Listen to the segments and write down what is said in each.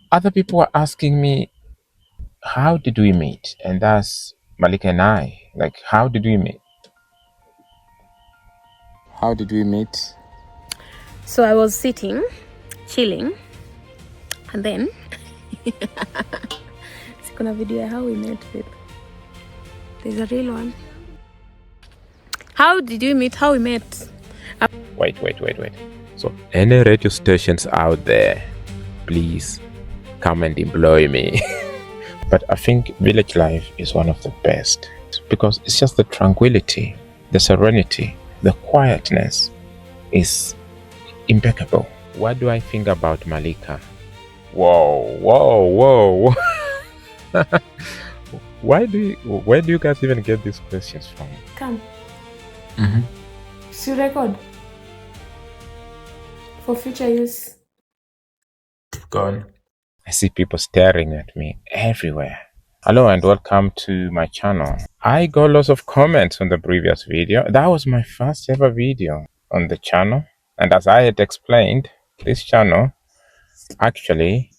Other people were asking me, how did we meet? And that's Malika and I. Like, how did we meet? How did we meet? So I was sitting, chilling, and then sikuna video ya how we met with. There's a real one. How did we meet? How we met? Wait. So, any radio stations out there, please come and employ me. But I think village life is one of the best because it's just the tranquility, the serenity, the quietness is impeccable. What do I think about Malika? Whoa. Where do you guys even get these questions from? Come. Mm-hmm. So record for future use. Go on. I see people staring at me everywhere. Hello and welcome to my channel. I got lots of comments on the previous video. That was my first ever video on the channel. And as I had explained, this channel, actually,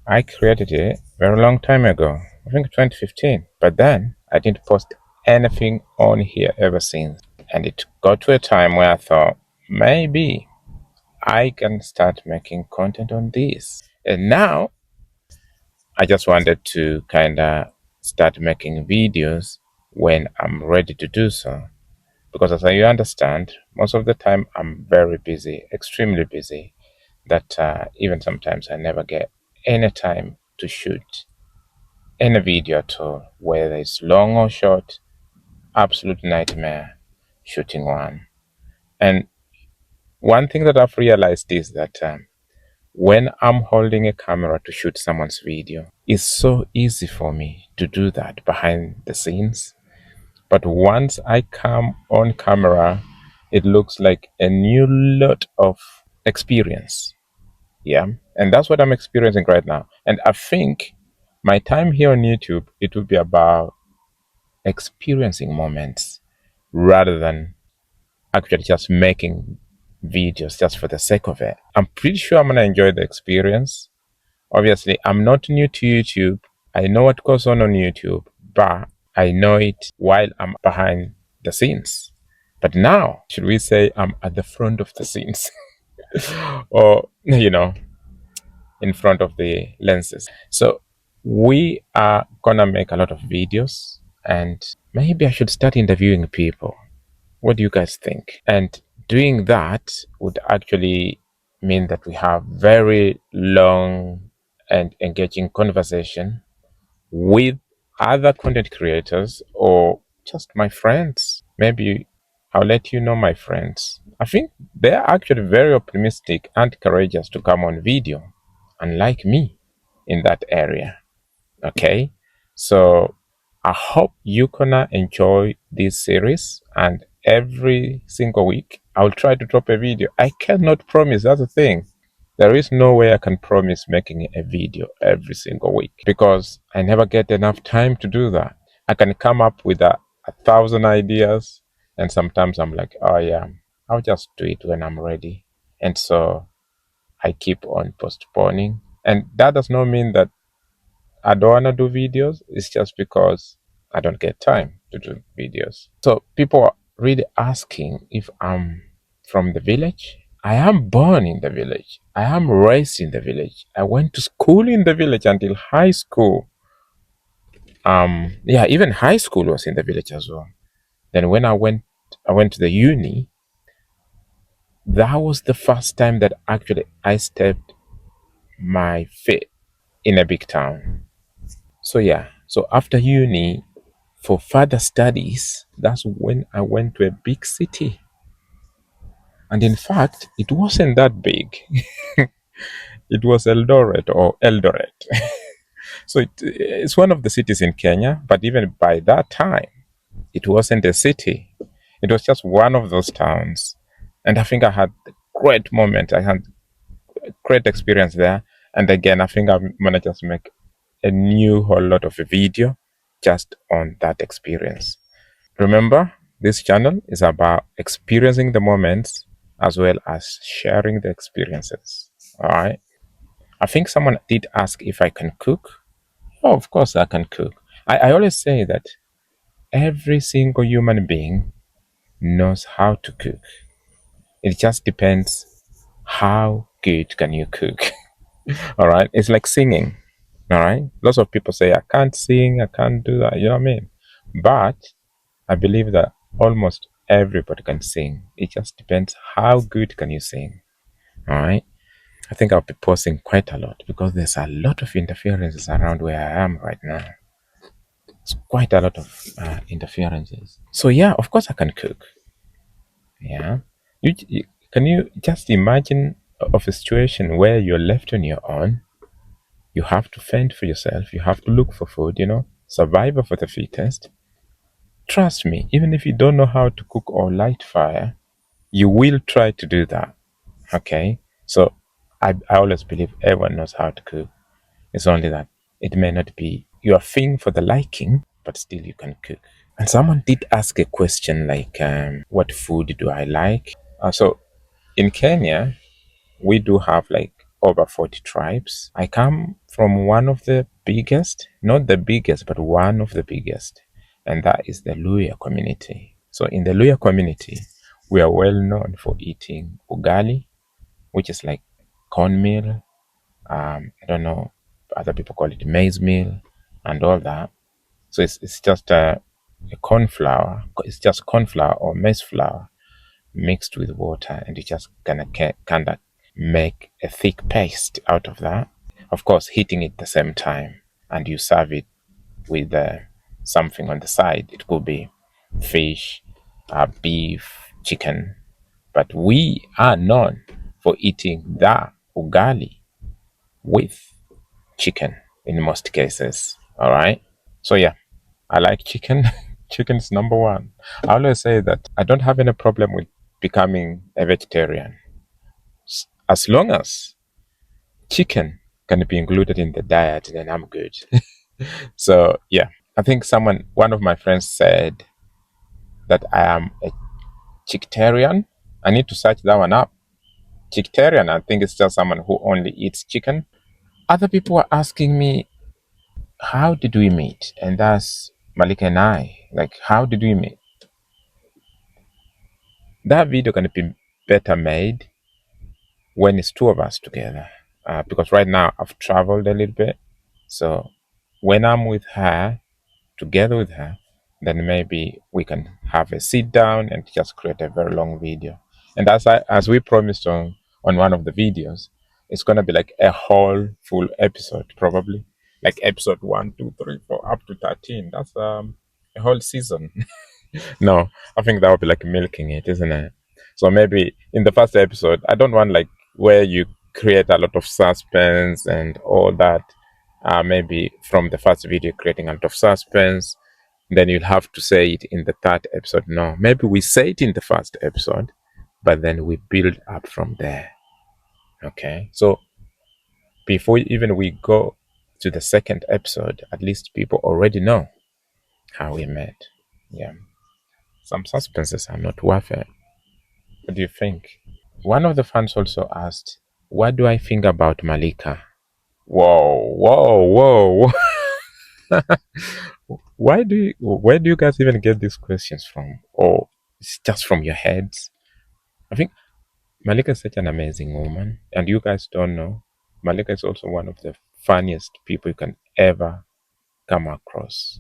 I created it a very long time ago. I think 2015. But then I didn't post anything on here ever since. And it got to a time where I thought, maybe I can start making content on this. And now I just wanted to kind of start making videos when I'm ready to do so. Because as you understand, most of the time I'm very busy, extremely busy, that even sometimes I never get any time to shoot any video at all, whether it's long or short. Absolute nightmare shooting one. And one thing that I've realized is that when I'm holding a camera to shoot someone's video, it's so easy for me to do that behind the scenes. But once I come on camera, it looks like a new lot of experience. Yeah. And that's what I'm experiencing right now. And I think my time here on YouTube, it will be about experiencing moments rather than actually just making videos just for the sake of it. I'm pretty sure I'm going to enjoy the experience. Obviously, I'm not new to YouTube. I know what goes on YouTube, but I know it while I'm behind the scenes. But now, should we say I'm at the front of the scenes? Or, in front of the lenses. So we are gonna make a lot of videos, and maybe I should start interviewing people. What do you guys think? And doing that would actually mean that we have very long and engaging conversation with other content creators or just my friends. Maybe I'll let you know my friends. I think they're actually very optimistic and courageous to come on video, unlike me in that area. Okay, so I hope you're gonna enjoy this series, and every single week I'll try to drop a video. I cannot promise, that's the thing. There is no way I can promise making a video every single week because I never get enough time to do that. I can come up with 1,000 ideas, and sometimes I'm like, oh yeah, I'll just do it when I'm ready. And so I keep on postponing. And that does not mean that I don't want to do videos. It's just because I don't get time to do videos. So people are really asking if I'm from the village. I am born in the village. I am raised in the village. I went to school in the village until high school. Even high school was in the village as well. Then when I went to the uni. That was the first time that actually I stepped my feet in a big town. So after uni, for further studies, that's when I went to a big city. And in fact, it wasn't that big. It was Eldoret. So it's one of the cities in Kenya, but even by that time, it wasn't a city. It was just one of those towns. And I think I had a great moment. I had a great experience there. And again, I think I'm gonna just make a new whole lot of a video just on that experience. Remember, this channel is about experiencing the moments as well as sharing the experiences. All right. I think someone did ask if I can cook. Oh, of course I can cook. I always say that every single human being knows how to cook. It just depends how good can you cook. All right. It's like singing. All right. Lots of people say, I can't sing, I can't do that. You know what I mean? But I believe that almost everybody can sing. It just depends how good can you sing. All right. I think I'll be posting quite a lot because there's a lot of interferences around where I am right now. It's quite a lot of interferences. So yeah, of course I can cook. Yeah. Can you just imagine of a situation where you're left on your own? You have to fend for yourself. You have to look for food, survival for the fittest. Trust me, even if you don't know how to cook or light fire, you will try to do that. Okay? So I always believe everyone knows how to cook. It's only that it may not be your thing for the liking, but still you can cook. And someone did ask a question like, what food do I like? So in Kenya, we do have like over 40 tribes. I come from one of the biggest, not the biggest, but one of the biggest, and that is the Luya community. So in the Luya community, we are well known for eating ugali, which is like cornmeal. I don't know, other people call it maize meal and all that. So it's just a corn flour. It's just corn flour or maize flour mixed with water, and you just kind of make a thick paste out of that. Of course, heating it at the same time, and you serve it with something on the side. It could be fish, beef, chicken, but we are known for eating the ugali with chicken in most cases. All right. So yeah, I like chicken. Chicken is number one. I always say that I don't have any problem with becoming a vegetarian as long as chicken can be included in the diet, then I'm good. So yeah, I think one of my friends said that I am a chicketarian. I need to search that one up. Chicketarian, I think it's just someone who only eats chicken. Other people were asking me, how did we meet? And that's Malika and I. Like, how did we meet? That video can be better made when it's two of us together. Because right now I've traveled a little bit. So when I'm with her, together with her, then maybe we can have a sit down and just create a very long video. And as we promised on one of the videos, it's gonna be like a whole full episode, probably like episode 1, 2, 3, 4, up to 13. That's a whole season. No, I think that would be like milking it, isn't it? So maybe in the first episode, I don't want like where you create a lot of suspense and all that. Maybe from the first video, creating a lot of suspense, then you'll have to say it in the third episode. No, maybe we say it in the first episode, but then we build up from there. Okay, so before even we go to the second episode, at least people already know how we met. Yeah, some suspenses are not worth it. What do you think? One of the fans also asked, what do I think about Malika? Whoa, whoa, whoa. Where do you guys even get these questions from? Or it's just from your heads? I think Malika is such an amazing woman. And you guys don't know, Malika is also one of the funniest people you can ever come across.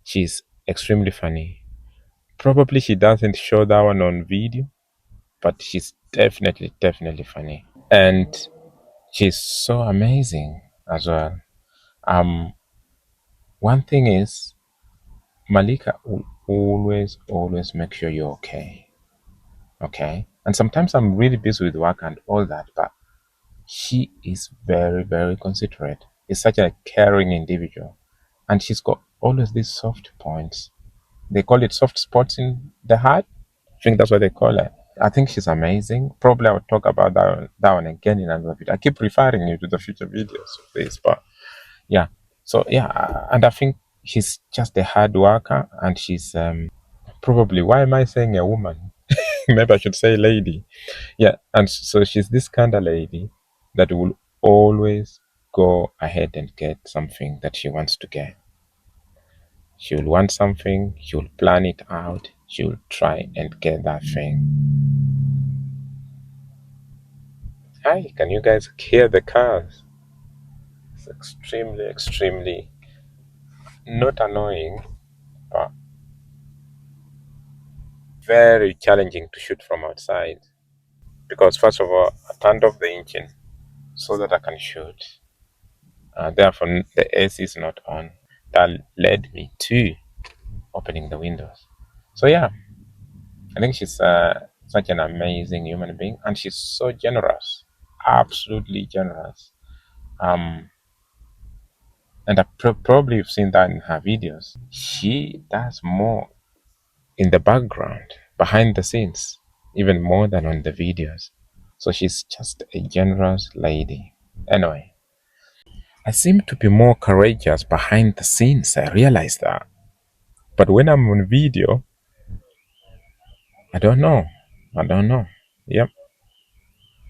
She's extremely funny. Probably she doesn't show that one on video, but she's definitely, definitely funny. And she's so amazing as well. Um, One thing is, Malika will always, always make sure you're okay. Okay? And sometimes I'm really busy with work and all that, but she is very, very considerate. Is such a caring individual. And she's got always these soft points. They call it soft spots in the heart. I think that's what they call it. I think she's amazing. Probably I will talk about that one again in another video. I keep referring you to the future videos of this, but yeah. So yeah, and I think she's just a hard worker, and she's probably, why am I saying a woman? Maybe I should say lady. Yeah, and so she's this kind of lady that will always go ahead and get something that she wants to get. She'll want something, she'll plan it out, she'll try and get that thing. Hi, can you guys hear the cars? It's extremely, extremely not annoying, but very challenging to shoot from outside. Because, first of all, I turned off the engine so that I can shoot. Therefore, the AC is not on. That led me to opening the windows. So, yeah, I think she's such an amazing human being, and she's so generous, absolutely generous. Um, and probably you've seen that in her videos. She does more in the background, behind the scenes, even more than on the videos. So she's just a generous lady. Anyway, I seem to be more courageous behind the scenes. I realize that. But when I'm on video, I don't know. I don't know. Yep,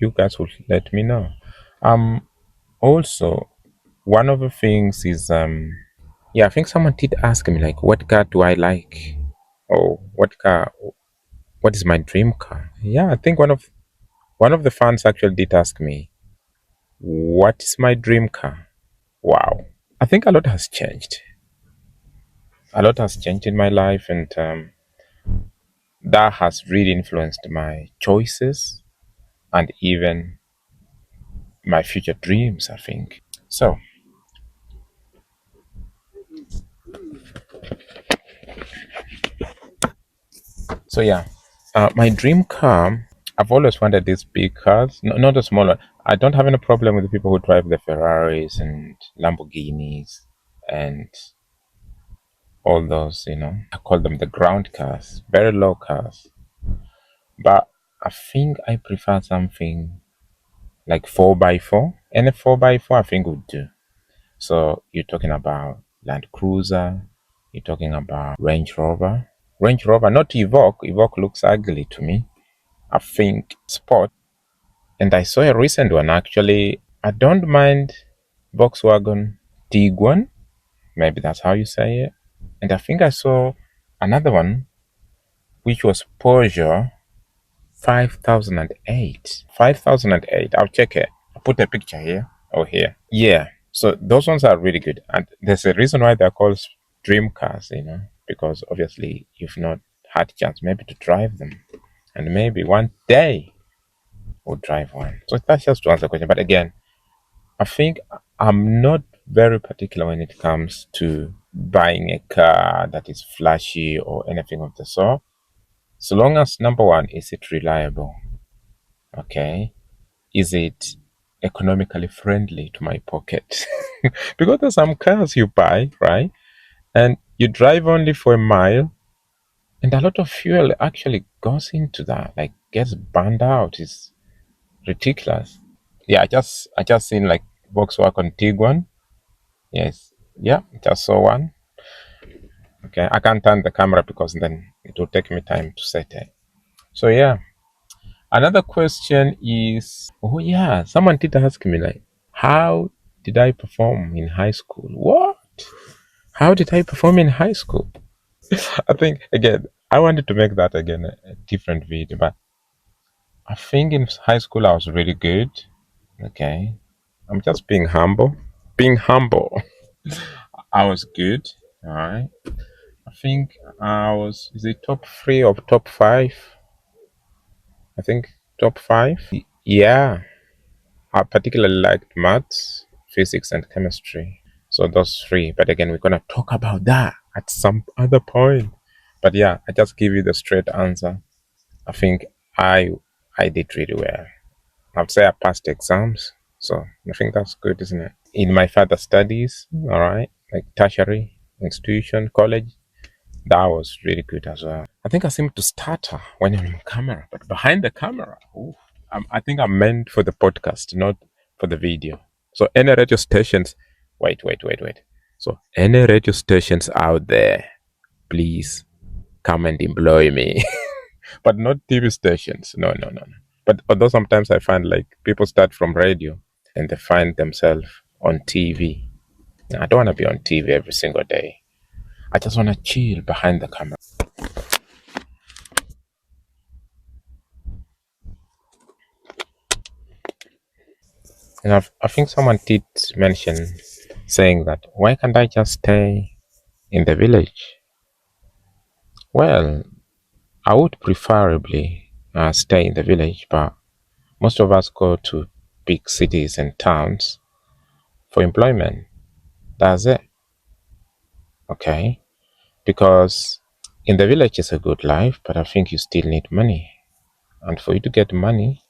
you guys will let me know. Um, Also, one of the things is yeah, I think someone did ask me like, what car do I like? Oh, what is my dream car? Yeah, I think one of the fans actually did ask me, what is my dream car? Wow. I think a lot has changed. A lot has changed in my life, and that has really influenced my choices and even my future dreams, I think. So yeah, my dream car. I've always wanted these big cars, not the small one. I don't have any problem with the people who drive the Ferraris and Lamborghinis and all those. I call them the ground cars, very low cars. But I think I prefer something like 4x4. Any 4x4, I think would do. So you're talking about Land Cruiser, you're talking about Range Rover. Range Rover, not Evoque. Evoque looks ugly to me. I think Sport. And I saw a recent one actually. I don't mind Volkswagen Tiguan. Maybe that's how you say it. And I think I saw another one which was Peugeot 5008. 5008. I'll check it. I'll put a picture here or here. Yeah. So those ones are really good. And there's a reason why they're called dream cars, because obviously you've not had chance maybe to drive them. And maybe one day we'll drive one. So that's just to answer the question. But again, I think I'm not very particular when it comes to buying a car that is flashy or anything of the sort. So long as number one, is it reliable? Okay. Is it economically friendly to my pocket? Because there's some cars you buy, right? And you drive only for a mile, and a lot of fuel actually goes into that, like gets burned out. It's ridiculous. Yeah, I just seen like Volkswagen Tiguan. Yes. Yeah, just saw one. Okay. I can't turn the camera because then it will take me time to set it. So yeah. Another question is, oh yeah, someone did ask me like, how did I perform in high school? What? How did I perform in high school? I think again, I wanted to make that again a different video, but I think in high school I was really good. Okay. I'm just being humble. Being humble. I was good. All right. I think I was, is it top three or top five? I think top five. Yeah. I particularly liked maths, physics, and chemistry. So those three. But again, we're gonna talk about that at some other point. But yeah, I just give you the straight answer. I think I I did really well. I'd say I passed exams. So I think that's good, isn't it? In my further studies, all right, like tertiary institution, college, that was really good as well. I think I seem to stutter when I'm on camera, but behind the camera, ooh, I think I'm meant for the podcast, not for the video. So any radio stations, wait. So any radio stations out there, please come and employ me, but not TV stations. No. But although sometimes I find like people start from radio, and they find themselves on TV. I don't want to be on TV every single day. I just want to chill behind the camera. And I think someone did mention saying that why can't I just stay in the village? Well, I would preferably stay in the village, but most of us go to big cities and towns for employment. That's it. Okay. Because in the village is a good life, but I think you still need money. And for you to get money,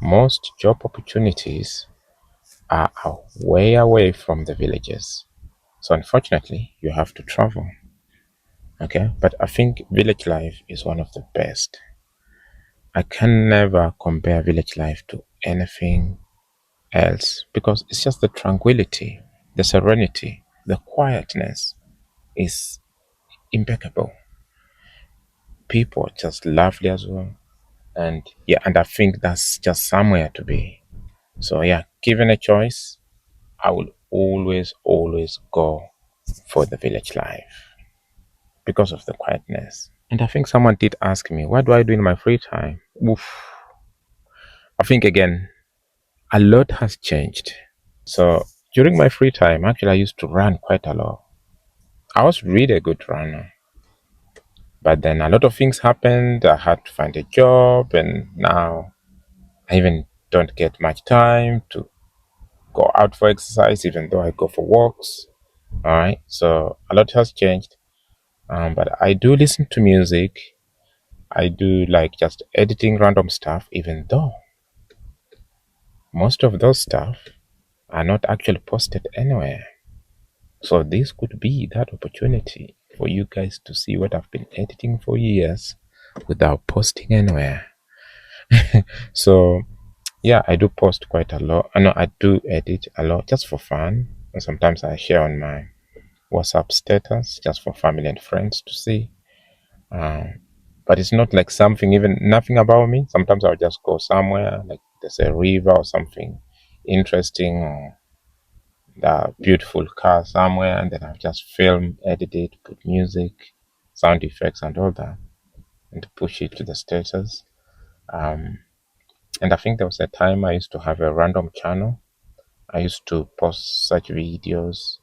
most job opportunities are way away from the villages. So unfortunately, you have to travel. Okay. But I think village life is one of the best. I can never compare village life to anything else because it's just the tranquility, the serenity, the quietness is impeccable. People are just lovely as well. And yeah, and I think that's just somewhere to be. So yeah, given a choice, I will always go for the village life because of the quietness. And I think someone did ask me, what do I do in my free time? Oof. I think again, a lot has changed. So during my free time, actually, I used to run quite a lot. I was really a good runner. But then a lot of things happened. I had to find a job, and now I even don't get much time to go out for exercise, even though I go for walks. All right. So a lot has changed. But I do listen to music. I do like just editing random stuff, even though most of those stuff are not actually posted anywhere. So this could be that opportunity for you guys to see what I've been editing for years without posting anywhere. So yeah, I do post quite a lot. I know I do edit a lot just for fun. And sometimes I share on my WhatsApp status just for family and friends to see. Um, but it's not like something, even nothing about me. Sometimes I'll just go somewhere, like there's a river or something interesting, or the beautiful car somewhere, and then I'll just film, edit it, put music, sound effects, and all that, and push it to the status. Um, and I think there was a time I used to have a random channel. I used to post such videos,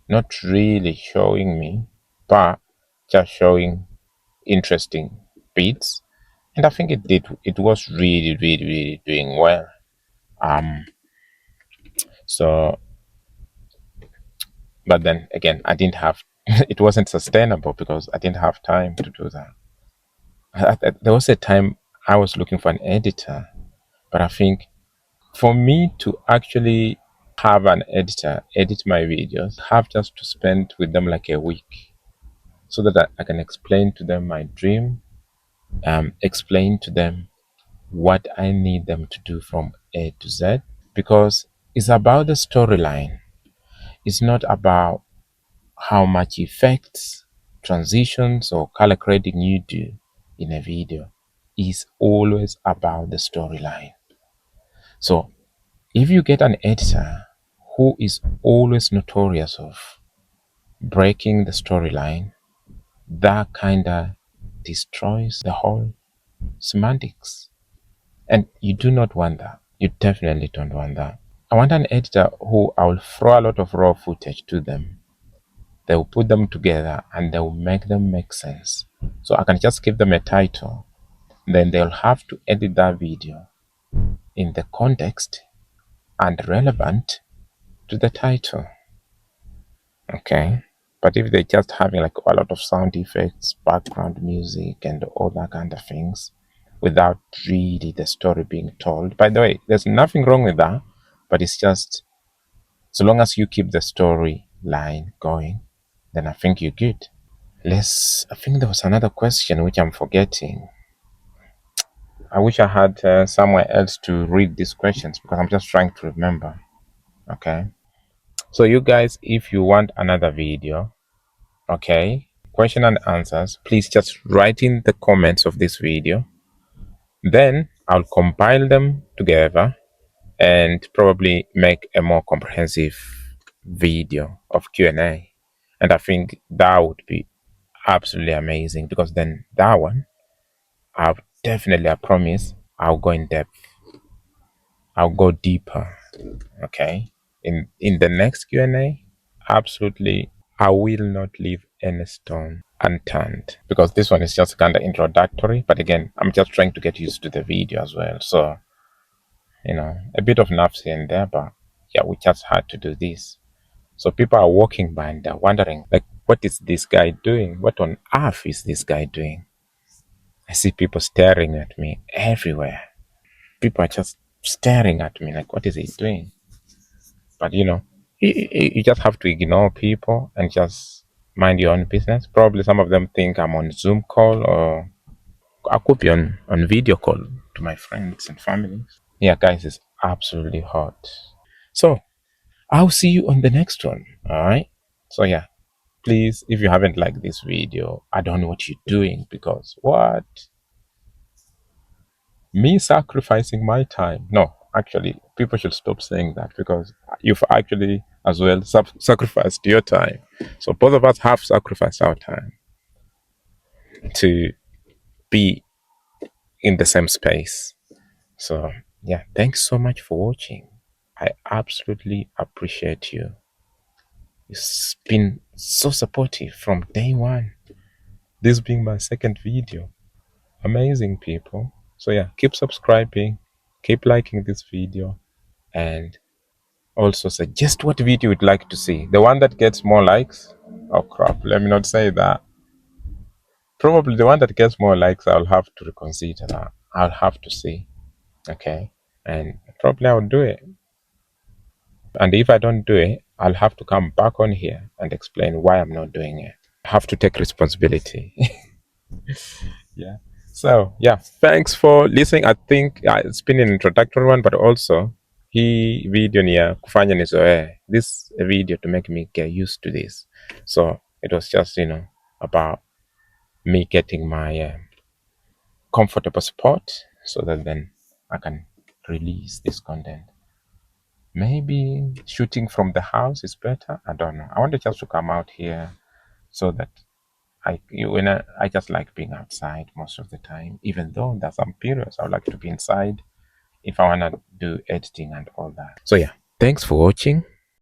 not really showing me, but just showing interesting beats. And I think it was really doing well. Um, so, but then again, I didn't have, it wasn't sustainable because I didn't have time to do that. There was a time I was looking for an editor, but I think for me to actually have an editor edit my videos, have just to spend with them like a week so that I can explain to them my dream, explain to them what I need them to do from A to Z, because it's about the storyline. It's not about how much effects, transitions, or color grading you do in a video. It's always about the storyline. So if you get an editor who is always notorious of breaking the storyline, that kinda destroys the whole semantics. And you do not want that. You definitely don't want that. I want an editor who I will throw a lot of raw footage to them. They will put them together and they will make them make sense. So I can just give them a title. Then they'll have to edit that video in the context and relevant to the title. Okay. But if they're just having like a lot of sound effects, background music, and all that kind of things, without really the story being told. By the way, there's nothing wrong with that, but it's just so long as you keep the story line going, then I think you're good. I think there was another question which I'm forgetting. I wish I had somewhere else to read these questions because I'm just trying to remember. Okay. So you guys, if you want another video, okay, question and answers, please just write in the comments of this video. Then I'll compile them together and probably make a more comprehensive video of Q&A. And I think that would be absolutely amazing, because then that one, I'll definitely, I promise, I'll go in depth. I'll go deeper. Okay. In the next Q&A, absolutely, I will not leave any stone unturned, because this one is just kind of introductory. But again, I'm just trying to get used to the video as well. So, a bit of nerves here and there, but yeah, we just had to do this. So people are walking by and they're wondering, like, what is this guy doing? What on earth is this guy doing? I see people staring at me everywhere. People are just staring at me like, what is he doing? But you just have to ignore people and just mind your own business. Probably some of them think I'm on Zoom call, or I could be on video call to my friends and family. Yeah, guys, it's absolutely hot. So I'll see you on the next one. All right. So yeah, please, if you haven't liked this video, I don't know what you're doing, because what? Me sacrificing my time? No, actually, people should stop saying that, because you've actually as well sacrificed your time. So both of us have sacrificed our time to be in the same space. So yeah, thanks so much for watching. I absolutely appreciate you. It's been so supportive from day one. This being my second video. Amazing, people. So yeah, keep subscribing, keep liking this video, and also suggest what video you'd like to see. The one that gets more likes. Oh crap, let me not say that. Probably the one that gets more likes, I'll have to reconsider that. I'll have to see. Okay. And probably I'll do it. And if I don't do it, I'll have to come back on here and explain why I'm not doing it. I have to take responsibility. Yeah. So yeah, thanks for listening. I think it's been an introductory one, but also hii video ni ya kufanya nizoee. This video to make me get used to this. So it was just about me getting my comfortable spot, so that then I can release this content. Maybe shooting from the house is better. I don't know. I wanted just to come out here, so that I just like being outside most of the time, even though there's some periods I would like to be inside if I want to do editing and all that. So yeah, thanks for watching.